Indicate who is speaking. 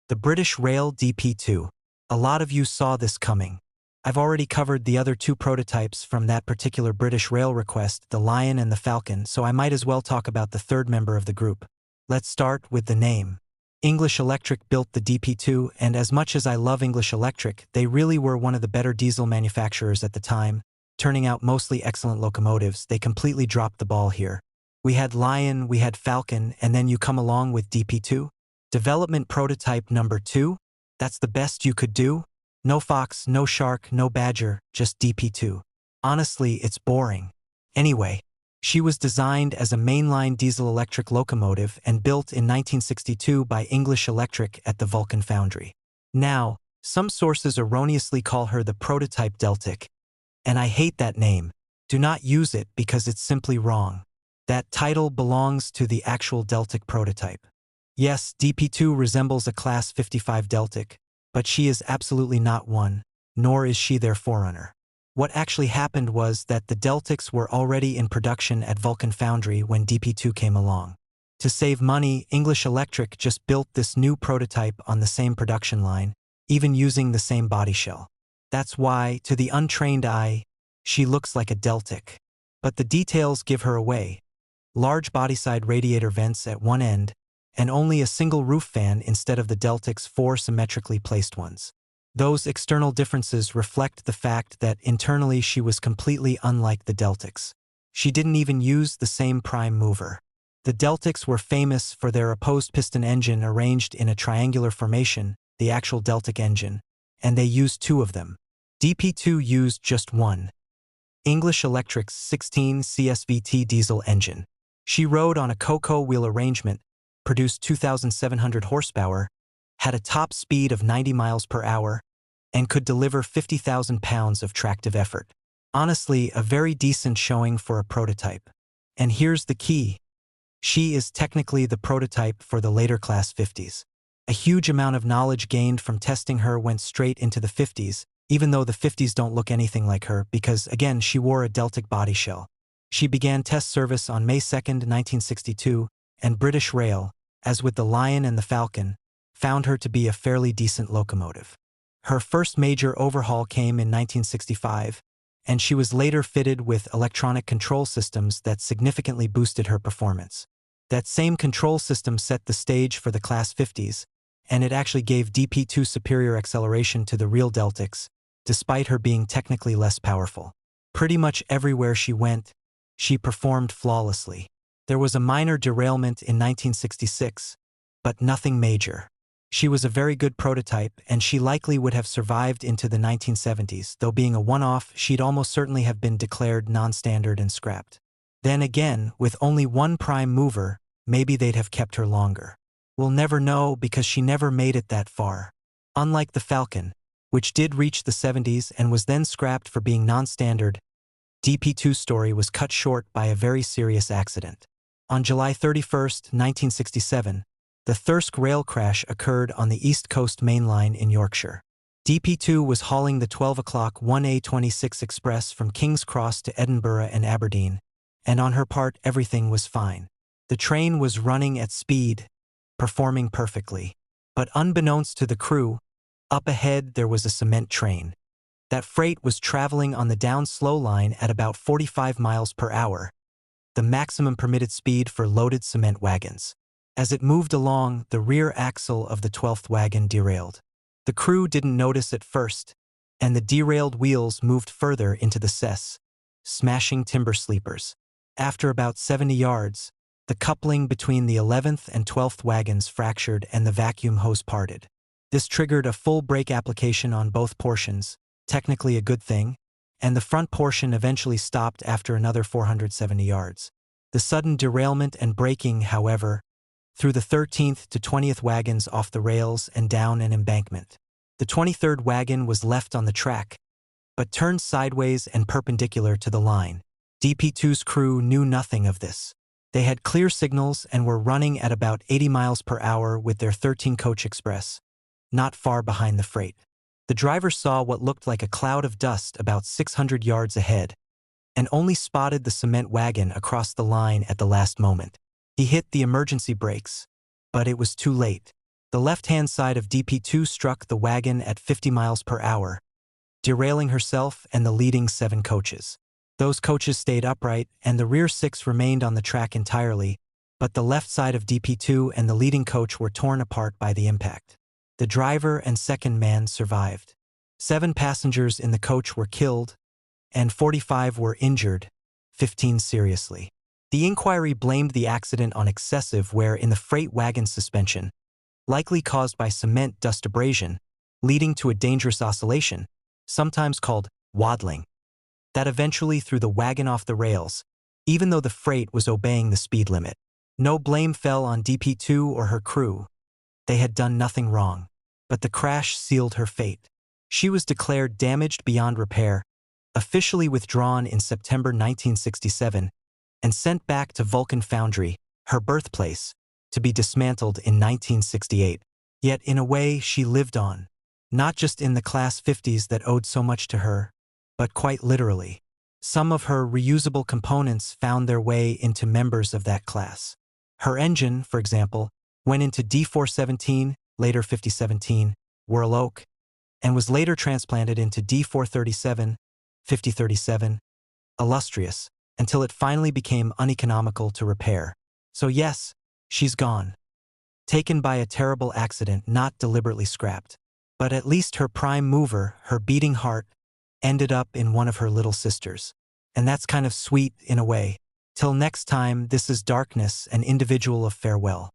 Speaker 1: The British Rail DP2. A lot of you saw this coming. I've already covered the other two prototypes from that particular British Rail request, the Lion and the Falcon, so I might as well talk about the third member of the group. Let's start with the name. English Electric built the DP2, and as much as I love English Electric, they really were one of the better diesel manufacturers at the time, turning out mostly excellent locomotives. They completely dropped the ball here. We had Lion, we had Falcon, and then you come along with DP2? Development prototype number 2? That's the best you could do? No fox, no shark, no badger, just DP2. Honestly, it's boring. Anyway, she was designed as a mainline diesel-electric locomotive and built in 1962 by English Electric at the Vulcan Foundry. Now, some sources erroneously call her the prototype Deltic, and I hate that name. Do not use it because it's simply wrong. That title belongs to the actual Deltic prototype. Yes, DP2 resembles a Class 55 Deltic, but she is absolutely not one, nor is she their forerunner. What actually happened was that the Deltics were already in production at Vulcan Foundry when DP2 came along. To save money, English Electric just built this new prototype on the same production line, even using the same body shell. That's why, to the untrained eye, she looks like a Deltic. But the details give her away. Large bodyside radiator vents at one end, and only a single roof fan instead of the Deltic's 4 symmetrically placed ones. Those external differences reflect the fact that internally she was completely unlike the Deltics. She didn't even use the same prime mover. The Deltics were famous for their opposed piston engine arranged in a triangular formation, the actual Deltic engine, and they used 2 of them. DP2 used just one. English Electric's 16 CSVT diesel engine. She rode on a Coco wheel arrangement, produced 2,700 horsepower, had a top speed of 90 miles per hour, and could deliver 50,000 pounds of tractive effort. Honestly, a very decent showing for a prototype. And here's the key. She is technically the prototype for the later Class 50s. A huge amount of knowledge gained from testing her went straight into the 50s, even though the 50s don't look anything like her because, again, she wore a Deltic body shell. She began test service on May 2, 1962, and British Rail, as with the Lion and the Falcon, found her to be a fairly decent locomotive. Her first major overhaul came in 1965, and she was later fitted with electronic control systems that significantly boosted her performance. That same control system set the stage for the Class 50s, and it actually gave DP2 superior acceleration to the real Deltics, despite her being technically less powerful. Pretty much everywhere she went, she performed flawlessly. There was a minor derailment in 1966, but nothing major. She was a very good prototype, and she likely would have survived into the 1970s, though being a one-off, she'd almost certainly have been declared non-standard and scrapped. Then again, with only one prime mover, maybe they'd have kept her longer. We'll never know because she never made it that far. Unlike the Falcon, which did reach the 70s and was then scrapped for being non-standard, DP2's story was cut short by a very serious accident. On July 31, 1967, the Thirsk rail crash occurred on the East Coast Main Line in Yorkshire. DP2 was hauling the 12 o'clock 1A26 Express from King's Cross to Edinburgh and Aberdeen, and on her part everything was fine. The train was running at speed, performing perfectly. But unbeknownst to the crew, up ahead there was a cement train. That freight was traveling on the down slow line at about 45 miles per hour, the maximum permitted speed for loaded cement wagons. As it moved along, the rear axle of the 12th wagon derailed. The crew didn't notice at first, and the derailed wheels moved further into the cess, smashing timber sleepers. After about 70 yards, the coupling between the 11th and 12th wagons fractured and the vacuum hose parted. This triggered a full brake application on both portions, technically a good thing, and the front portion eventually stopped after another 470 yards. The sudden derailment and braking, however, threw the 13th to 20th wagons off the rails and down an embankment. The 23rd wagon was left on the track, but turned sideways and perpendicular to the line. DP2's crew knew nothing of this. They had clear signals and were running at about 80 miles per hour with their 13-coach express, not far behind the freight. The driver saw what looked like a cloud of dust about 600 yards ahead, and only spotted the cement wagon across the line at the last moment. He hit the emergency brakes, but it was too late. The left-hand side of DP2 struck the wagon at 50 miles per hour, derailing herself and the leading 7 coaches. Those coaches stayed upright, and the rear 6 remained on the track entirely, but the left side of DP2 and the leading coach were torn apart by the impact. The driver and second man survived. 7 passengers in the coach were killed, and 45 were injured, 15 seriously. The inquiry blamed the accident on excessive wear in the freight wagon suspension, likely caused by cement dust abrasion, leading to a dangerous oscillation, sometimes called waddling, that eventually threw the wagon off the rails, even though the freight was obeying the speed limit. No blame fell on DP2 or her crew. They had done nothing wrong, but the crash sealed her fate. She was declared damaged beyond repair, officially withdrawn in September 1967, and sent back to Vulcan Foundry, her birthplace, to be dismantled in 1968. Yet in a way she lived on, not just in the Class 50s that owed so much to her, but quite literally. Some of her reusable components found their way into members of that class. Her engine, for example, went into D417, later 5017, Whirl Oak, and was later transplanted into D437, 5037, Illustrious, until it finally became uneconomical to repair. So yes, she's gone. Taken by a terrible accident, not deliberately scrapped. But at least her prime mover, her beating heart, ended up in one of her little sisters. And that's kind of sweet in a way. Till next time, this is Darkness, an individual of farewell.